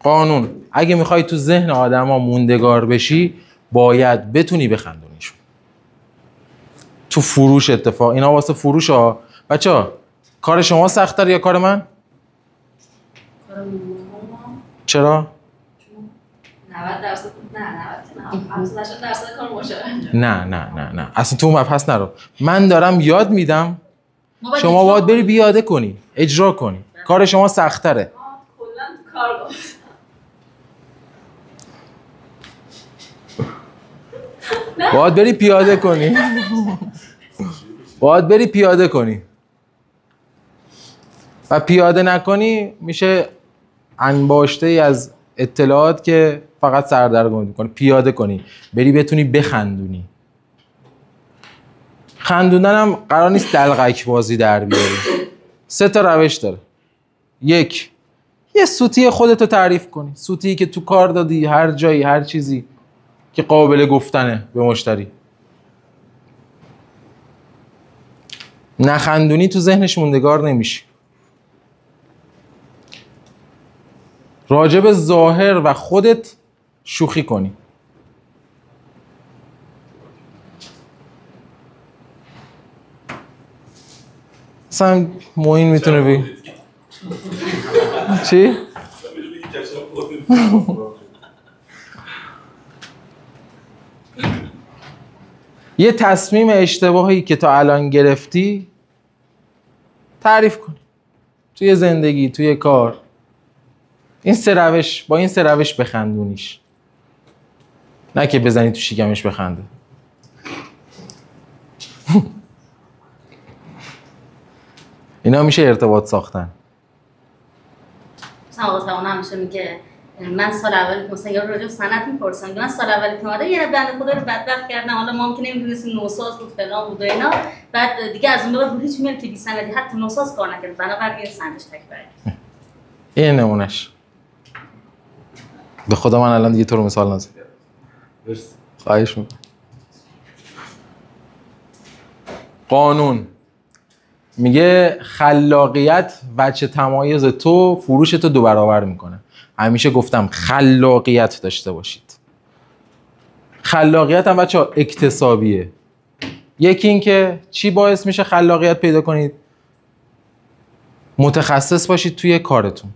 قانون، اگه میخوای تو ذهن آدما موندگار بشی باید بتونی بخندونیشون. تو فروش اتفاق اینا واسه فروش ها. بچه‌ها کار شما سخت‌تر یا کار من؟ چرا؟ 90% کار مشاور. نه اصلا تو مبحث نرو. من دارم یاد میدم، شما باید بری بیاده کنی، اجرا کنی. کار شما سخت‌تره. کلاً کار گفت. باید بری پیاده کنی. باید بری پیاده کنی. و پیاده نکنی میشه انباشته ای از اطلاعات که فقط سردرگم میکنه. پیاده کنی، بری بتونی بخندونی. خندوندن هم قرار نیست دلقک بازی در بیاری. 3 تا روش داره. 1، یه سوتی خودتو تعریف کنی. سوتی که تو کار دادی، هر جایی، هر چیزی که قابل گفتنه به مشتری. نخندونی تو ذهنش موندگار نمیشی. راجب ظاهر و خودت شوخی کنی. مثلا معین میتونه بگی چی؟ یه تصمیم اشتباهی که تا الان گرفتی تعریف کن. توی زندگی، توی کار. این 3 روش، با این 3 روش بخندونیش. نه که بزنی تو شکمش بخنده. اینا میشه ارتباط ساختن. مثلا آقا زمان همیشه میگه من سال اول مثلا یا راجع به صنعت میپرسم، من سال اول که اومده یه بنده خدا رو بدبخت کردم، حالا ممکنه نمیدونستیم نوساز بود فلان بود و اینا، بعد دیگه از اون بعد بود هیچ میل که بی سندی حتی نوساز کار نکرد، بنابراین یه سندش تکبر. این نمونهش. به خدا من الان دیگه تو رو مثال نزدم. خواهش میکنم. قانون میگه خلاقیت وجه تمایز تو فروش تو 2 برابر میکنه. همیشه گفتم خلاقیت داشته باشید. خلاقیت هم بچه‌ها اکتسابیه. یکی این که چی باعث میشه خلاقیت پیدا کنید؟ متخصص باشید توی کارتون.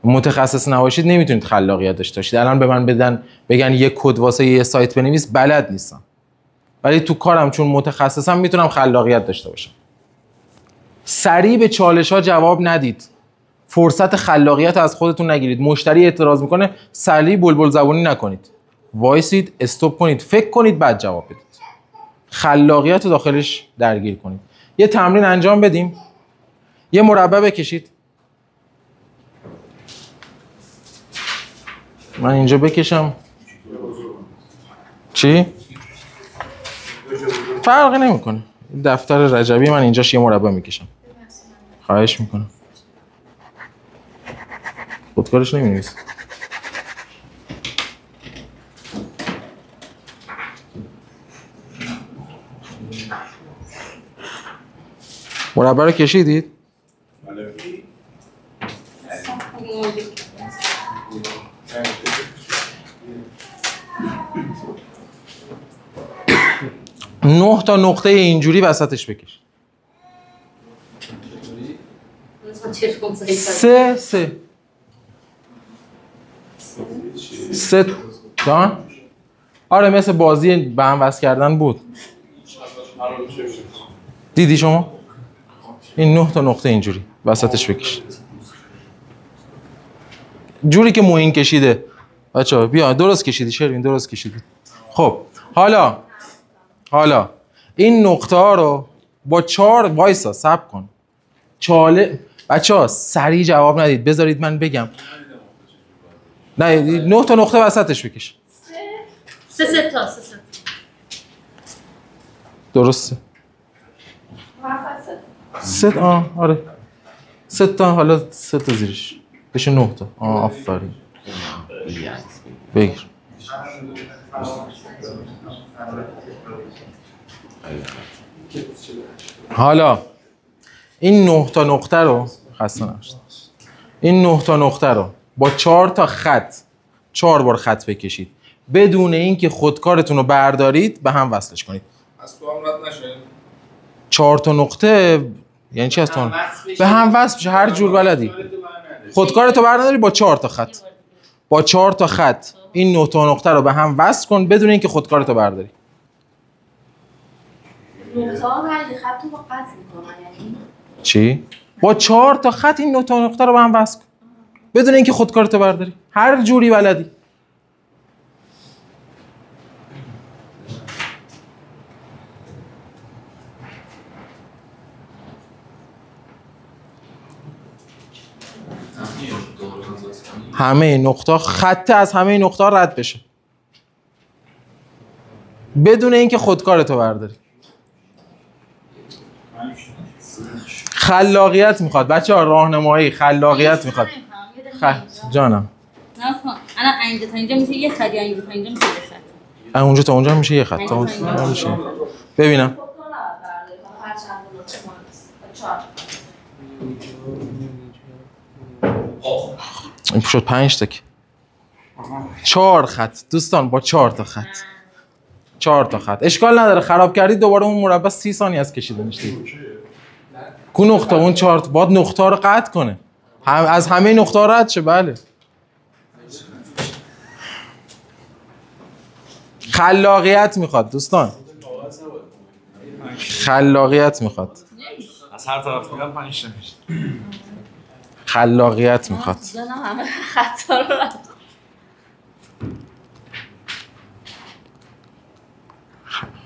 متخصص نباشید نمیتونید خلاقیت داشته باشید. الان به من بگن یه کد واسه یه سایت بنویس، بلد نیستم. ولی تو کارم چون متخصصم میتونم خلاقیت داشته باشم. سریع به چالش‌ها جواب ندید. فرصت خلاقیت از خودتون نگیرید. مشتری اعتراض میکنه، سریع بلبل زبونی نکنید. وایسید، استاپ کنید، فکر کنید، بعد جواب بدید. خلاقیت رو داخلش درگیر کنید. یه تمرین انجام بدیم. یه مربع بکشید. من اینجا بکشم. چی؟ فرقی نمیکنه. دفتر رجبی من اینجاش یه مربع میکشم. خواهش میکنم. خودکارش نمی‌نویس. مربع رو کشیدید؟ نه تا نقطه اینجوری وسطش بکش. سه تا. آره مثل بازی به هم وصل کردن بود. دیدی شما؟ این 9 تا نقطه اینجوری وسطش بکش. جوری که موین کشیده. بچه‌ها بیا درست کشیدی شروین، درست کشیدی. خب حالا این نقطه ها رو با 4 وایسا صبر کن. بچه‌ها سریع جواب ندید، بذارید من بگم. نه 9 تا نقطه وسطش بکش. سه تا. درسته. سه آره. 3 تا حالا 3 تا زیرش. بشه 9 تا. آفرین. بگیر. حالا این 9 تا نقطه رو خسته نباشید. این 9 تا نقطه رو با 4 تا خط 4 بار خط بکشید. بدون اینکه خودکارتون رو بردارید به هم وصلش کنید. از تو هم رد نشه. 4 تا نقطه یعنی چی از تو؟ به هم وصل بشه هر جور بلدی. خودکارتو برداری با 4 تا خط. با 4 تا خط این 9 تا نقطه رو به هم وصل کن بدون اینکه خودکارتو برداری. نقطه ها هر خط رو با قطع میکنن یعنی چی؟ با 4 تا خط این 9 تا نقطه رو به هم وصل کن بدون اینکه خودکارتو برداری. هر جوری بلدی. همه نقطه خط از همه نقطه رد بشه بدون اینکه خودکارتو برداری. خلاقیت میخواد بچه‌ها، راهنمایی خلاقیت میخواد. جانم نه الان اینجا تا اینجا میشه یه خط، یا اینجا تا اینجا میشه یه خط. اونجا تا اونجا میشه یه خط. تا اونجا میشه. ببینم این شد 5 تا. 4 خط دوستان، با 4 تا خط. 4 تا خط اشکال نداره. خراب کردید دوباره اون مربع 30 ثانیه از کشیده میشه. کو نقطه اون 4 تا باید نقطه رو قطع کنه. از همه نقطه ها رد شه. بله خلاقیت میخواد دوستان. خلاقیت میخواد. از هر طرف میگم 5 تا میشه. خلاقیت میخواد. زنم همه خطا رو رفت.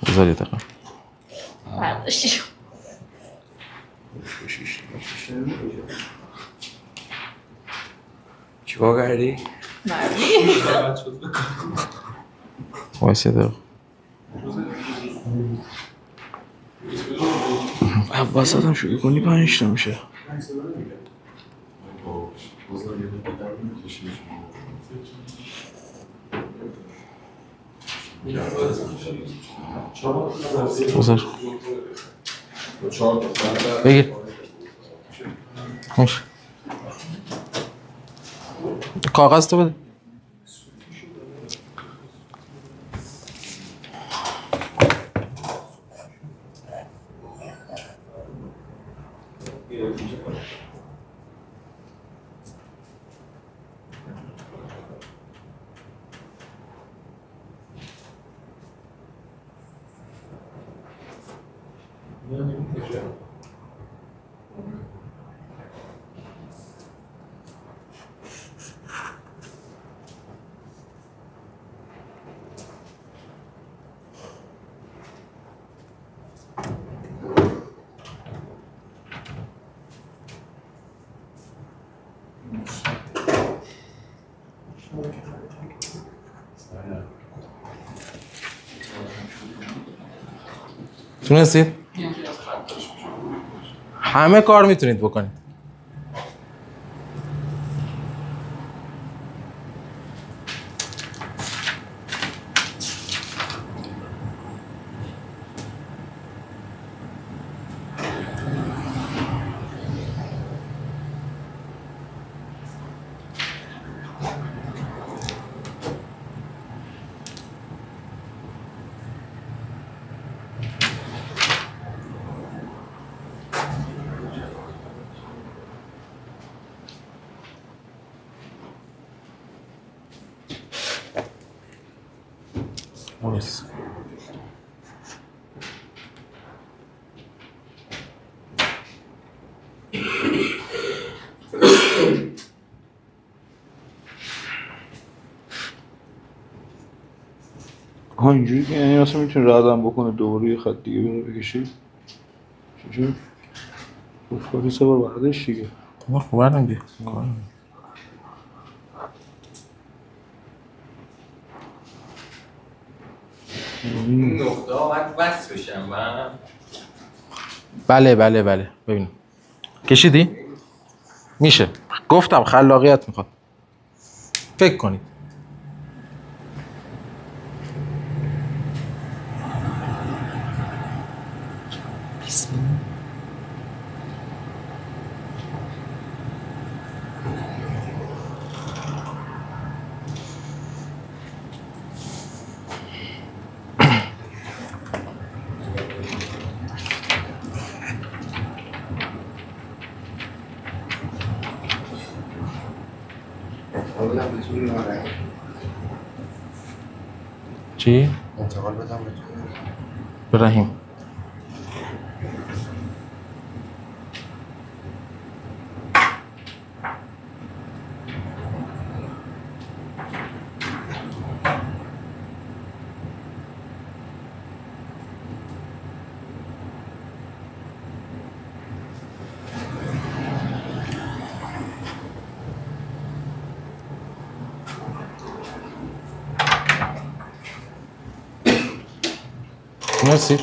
بذار یه دقیقه برداشتی شد. چیکار کردی؟ وایس یه دقیقه. وسط هم شروع کنی 5 تا میشه. بذار بگیر میشه کاغذ تو بده تونستید؟ همه کار میتونید بکنید. Yes. ها اینجوری که یعنی اصلا میتونی ردم بکنه دوباره یه خط دیگه بره بکشی چجور؟ کاری سه بار بردش دیگه خب بردم دیگه این نقطه ها باید وصل بشن من بله بله بله ببین کشیدی؟ میشه گفتم خلاقیت میخواد فکر کنید چی؟ انتقال بدم به تو برهیم مرسی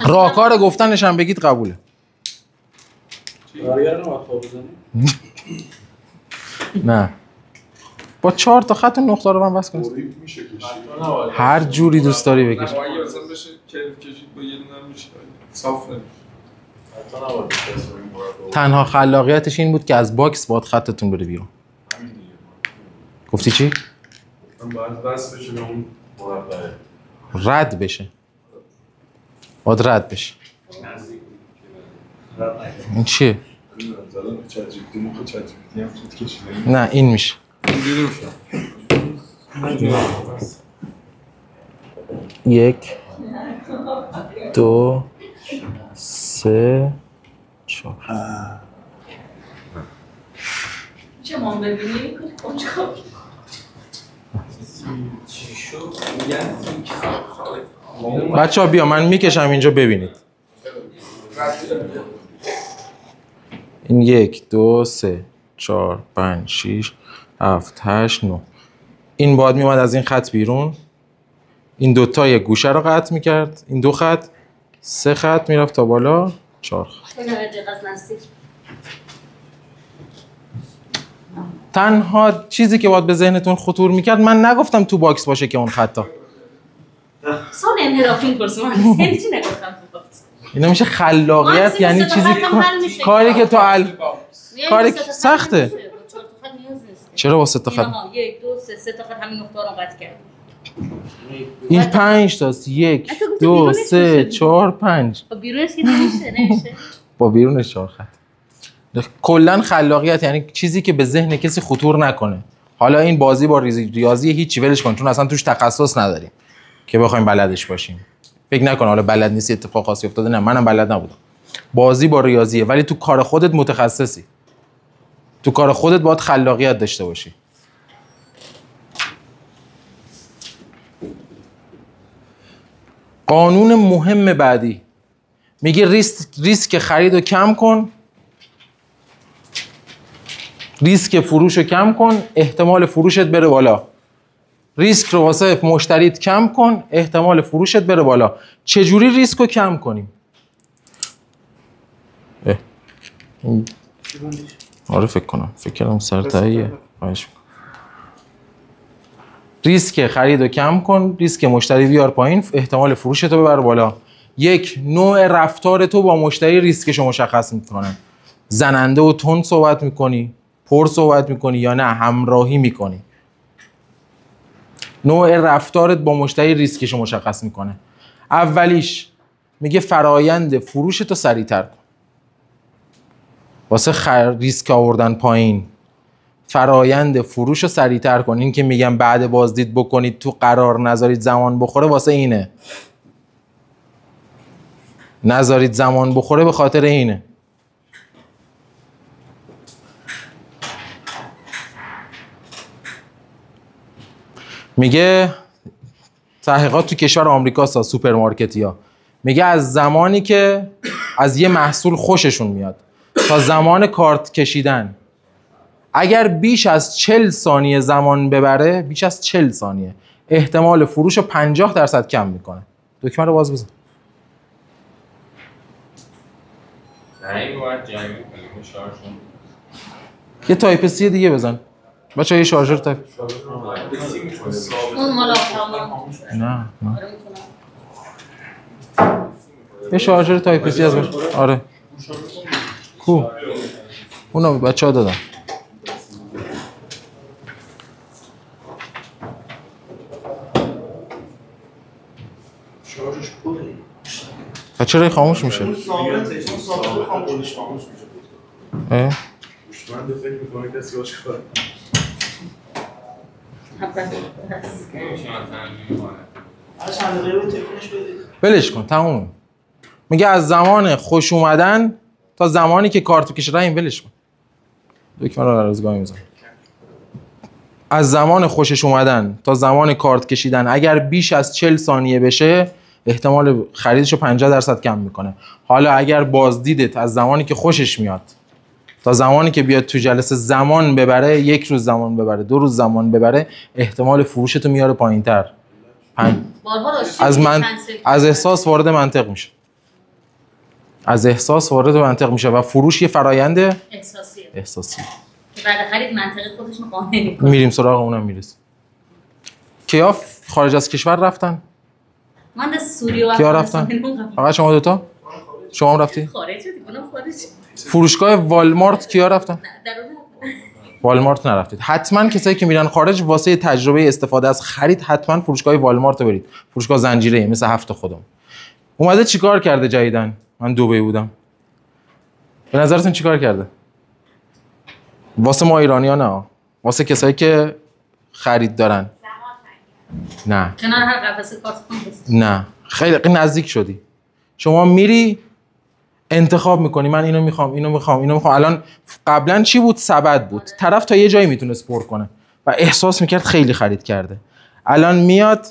راهکار گفتنش هم بگید قبوله نه با 4 تا خط نقطه رو من بس کنم میشه کشید هر جوری دوست داری بکش اگه مثلا بشه کشید با یه دونه میشه صاف نمیشه تنها خلاقیتش این بود که از باکس باید خطتون بره بیرون گفتی چی؟ من باید بس بشه به اون مربعه رد بشه باید رد بشه این چیه؟ زدن چجیبتی مخ چجیبتی هم سود کشیده نه این میشه اینجوری میشه 1 2 3 4 چه ما ببینی؟ کنجکاو چی شد؟ میگن بچه ها بیا من میکشم اینجا ببینید این 1 2 3 4 5 6 7 8 9 این باید میومد از این خط بیرون این دوتا یک گوشه رو قطع میکرد این 2 خط 3 خط میرفت تا بالا 4 خیلی دقت نزدیک. تنها چیزی که باید به ذهنتون خطور میکرد، من نگفتم تو باکس باشه که اون خطا. سال انحرافی می‌پرسم من یعنی چی نگفتم تو باکس؟ اینا میشه خلاقیت، یعنی چیزی کاری که تو کاری سخته. چرا با 3 تا خط؟ 1 2 3 تا خط همین نقطه رو قطع کردم. این 5 تاست. 1 2 3 4 5. با بیرونش که نمیشه. با بیرونش 4 خط. کلا خلاقیت یعنی چیزی که به ذهن کسی خطور نکنه. حالا این بازی با ریاضی هیچی ولش کن، چون اصلا توش تخصص نداریم که بخوایم بلدش باشیم. فکر نکن حالا بلد نیستی اتفاق خاصی افتاده، نه منم بلد نبودم. بازی با ریاضیه، ولی تو کار خودت متخصصی. تو کار خودت باید خلاقیت داشته باشی. قانون مهم بعدی میگه ریسک خرید رو کم کن، ریسک فروش رو کم کن، احتمال فروشت بره بالا. ریسک رو واسه مشتریت کم کن، احتمال فروشت بره بالا. چجوری ریسک رو کم کنیم؟ آره فکر کنم سر تهیه. ریسک خرید رو کم کن، ریسک مشتری بیار پایین، احتمال فروشت رو ببر بالا. یک، نوع رفتار تو با مشتری ریسکش رو مشخص میکنه. زننده و تند صحبت میکنی، پر صحبت میکنی یا نه همراهی میکنی. نوع رفتارت با مشتری ریسکش رو مشخص میکنه. اولیش میگه فرایند فروشتو سریع‌تر کن. واسه ریسک آوردن پایین فرایند فروش رو سریع‌تر کن. این که میگم بعد بازدید بکنید تو قرار نذارید زمان بخوره واسه اینه. نذارید زمان بخوره به خاطر اینه. میگه تحقیقات تو کشور آمریکا سوپرمارکتیا میگه از زمانی که از یه محصول خوششون میاد تا زمان کارت کشیدن اگر بیش از 40 ثانیه زمان ببره، بیش از 40 ثانیه احتمال فروش رو 50% کم میکنه. دکمه رو باز بزن. یه تایپ سی دیگه بزن. بچه‌ها یه شارژر تایپ. اون مال نه. یه شارژر تایپ سی از باشه. آره. کو. اونو بچه‌ها دادم. چرا خاموش میشه؟ خاموش اه؟ من فکر میکنه کسی باش کار بلش کن تموم. میگه از زمان خوش اومدن تا زمانی که کارت کشیدن این بلش کن. دکمه رو رازگاهی میزن. از زمان خوشش اومدن تا زمان کارت کشیدن اگر بیش از 40 ثانیه بشه احتمال خریدش رو 50% کم میکنه. حالا اگر بازدیدت از زمانی که خوشش میاد تا زمانی که بیاد تو جلسه زمان ببره، 1 روز زمان ببره، 2 روز زمان ببره، احتمال فروشتو میاره پایین‌تر. از احساس وارد منطق میشه. از احساس وارد منطق میشه و فروش یه فرایند احساسی. که بعد خرید منطقی خودش رو قانع میکنه. میریم سراغ اونم میرسیم. کیا خارج از کشور رفتن؟ من از سوریه و کیا رفتن؟ فقط شما دوتا؟ شما هم رفتی؟ خارج دیگه خارج. فروشگاه والمارت کیا رفتن؟ نه درون. والمارت نرفتید. حتما کسایی که میرن خارج واسه تجربه استفاده از خرید حتما فروشگاه والمارت برید. فروشگاه زنجیره‌ای مثل هفت خودم. اومده چیکار کرده جدیدن؟ من دبی بودم. به نظرتون چیکار کرده؟ واسه ما ایرانی‌ها نه. واسه کسایی که خرید دارن. نه. کنار هر قفسه کارت نه. خیلی نزدیک شدی. شما میری انتخاب میکنی من اینو میخوام اینو میخوام اینو میخوام. الان قبلا چی بود؟ سبد بود. طرف تا یه جایی میتونست پر کنه و احساس میکرد خیلی خرید کرده. الان میاد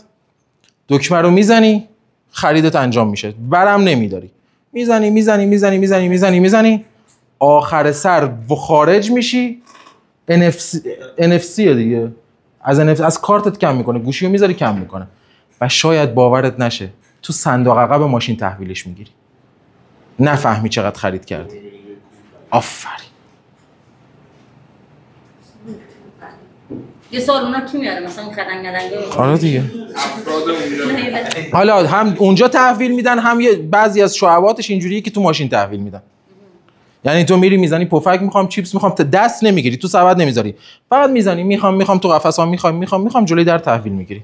دکمه رو میزنی خریدت انجام میشه. برم نمیداری. میزنی آخر سر و خارج میشی. NFC دیگه. از کارتت کم میکنه. گوشی رو میذاری کم میکنه. و شاید باورت نشه تو صندوق عقب ماشین تحویلش میگیری. نفهمی چقدر خرید کردی. آفرین. یه سوال اونا کی میاره مثلا این خدنگ ندنگه؟ آره دیگه. افراد اونجا حالا هم اونجا تحویل میدن، هم یه بعضی از شعباتش اینجوریه که تو ماشین تحویل میدن. یعنی تو میری میزنی پفک میخوام، چیپس میخوام، تا دست نمیگیری، تو سبد نمیذاری، فقط میزنی میخوام تو قفس‌ها میخوام جلوی در تحویل میگیری.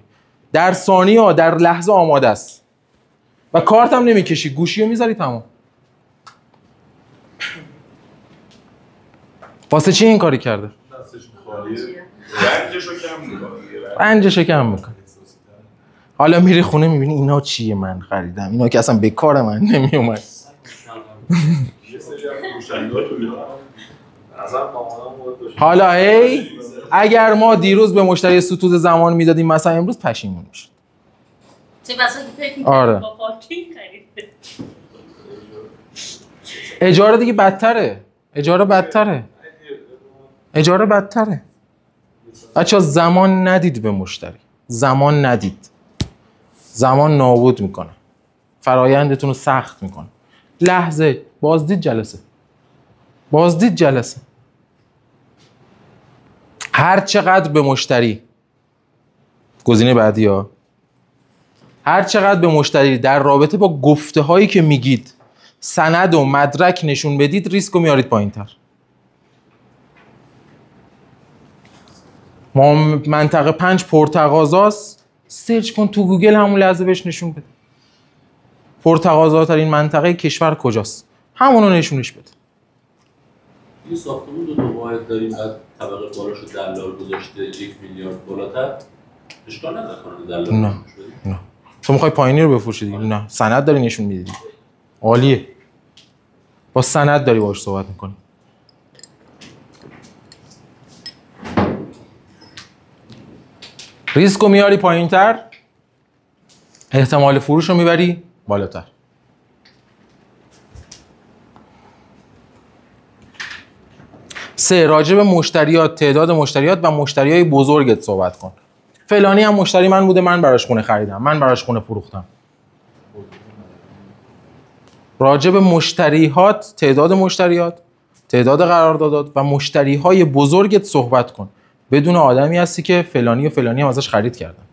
در ثانیه در لحظه آماده است. و کارت هم نمیکشی، گوشیو میذاری تمام. واسه چی این کاری کرده؟ دستش خالیه. رنجشو کم میکنه. رنجشو کم میکنه. حالا میری خونه میبینی اینا چیه من خریدم، اینا که اصلا به کار من نمیومد. یه سری از فروشنده‌ها تو ایران نظر مامانم بود. حالا هی اگر ما دیروز به مشتری ستود زمان میدادیم مثلا امروز پشیمون میشد. چه بسا که فکر می‌کنی آره. با پارکینگ خریده. اجاره دیگه بدتره. اجاره بدتره. بچه‌ها زمان ندید به مشتری. زمان نابود میکنه. فرایندتون رو سخت میکنه. لحظه بازدید جلسه. هر چقدر به مشتری، گزینه بعدی ها، هر چقدر به مشتری در رابطه با گفته هایی که میگید سند و مدرک نشون بدید، ریسک رو میارید پایین تر. ما منطقه 5 پرتقاضاست، سرچ کن تو گوگل همون لحظه بهش نشون بده. پرتقاضاترین منطقه کشور کجاست؟ همونو نشونش بده. یه ساختمون دو واحد داریم، بعد طبقه بالاشو دلال گذاشته 1 میلیارد بالاتر، اشکال نداره دلال. نه. تو میخوای پایینی رو بفروشی دیگه؟ نه. سند داری نشون میدی. عالیه. با سند داری باهاش صحبت میکنی. ریسک رو میاری پایین‌تر، احتمال فروش رو میبری بالاتر. سه، راجع به مشتریات، تعداد مشتریات و مشتریای بزرگت صحبت کن. فلانی هم مشتری من بوده، من براش خونه خریدم، من براش خونه فروختم. راجع به مشتریات، تعداد مشتریات، تعداد قراردادات و مشتریهای بزرگت صحبت کن. بدون آدمی هستی که فلانی و فلانی هم ازش خرید کردن.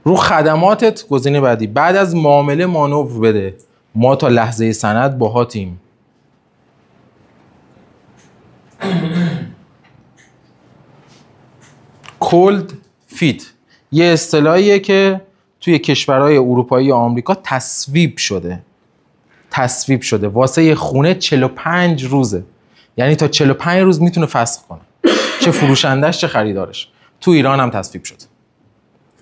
رو خدماتت، گزینه بعدی، بعد از معامله مانور بده. ما تا لحظه سند باهاتیم. کولد فیت یه اصطلاحیه که توی کشورهای اروپایی و آمریکا تصویب شده واسه یه خونه 45 روزه. یعنی تا 45 روز میتونه فسخ کنه، چه فروشندش چه خریدارش. تو ایران هم تصویب شده.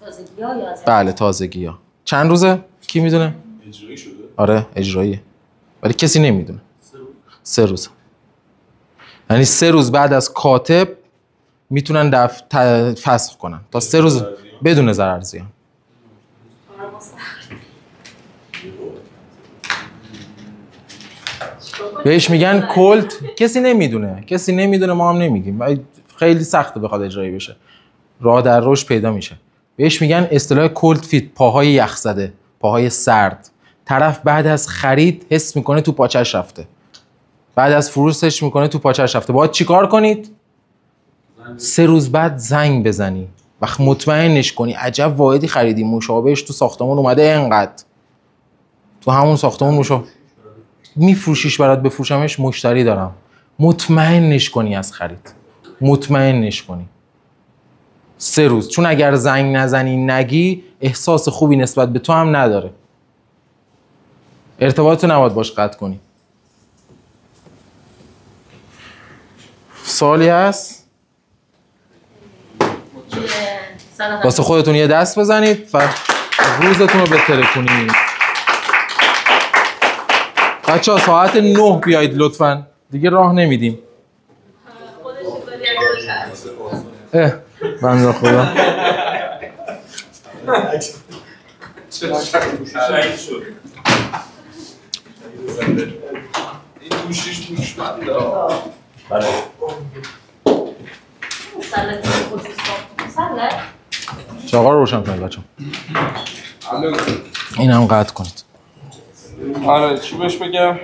تازگی‌ها یا بله تازگی‌ها. چند روزه؟ کی میدونه؟ اجرایی شده. آره اجراییه، ولی کسی نمیدونه. 3 روز. یعنی 3 روز بعد از کاتب میتونن فسخ کنن، تا 3 روز بدون ضرر زیان. بهش میگن کولد. کسی نمیدونه، ما هم نمیگیم. خیلی سخته بخواد اجرایی بشه. راه در رشد پیدا میشه. بهش میگن اصطلاح کولد فیت، پاهای یخ زده، پاهای سرد. طرف بعد از خرید حس میکنه تو پاچش رفته. بعد از فروشش میکنه تو پاچش رفته. باید چیکار کنید؟ 3 روز بعد زنگ بزنی و مطمئنش کنی عجب واحدی خریدی، مشابهش تو ساختمون اومده اینقدر. تو همون ساختمون مشابه میفروشیش، برات بفروشمش، مشتری دارم. مطمئنش کنی از خرید. مطمئنش کنی. 3 روز. چون اگر زنگ نزنی نگی، احساس خوبی نسبت به تو هم نداره. ارتباطتو نباید باش قطع کنی. سوالی هست؟ واسه خودتون یه دست بزنید و روزتون رو بهتر کنید. بچه‌ها ساعت 9 بیایید لطفاً. دیگه راه نمیدیم. بنده خدا. شهید شد. این گوشیش هوشمنده. بله. مسلط چاقا رو روشن کنید بچه‌ها. اینم قطع کنید. آره چی بهش بگم؟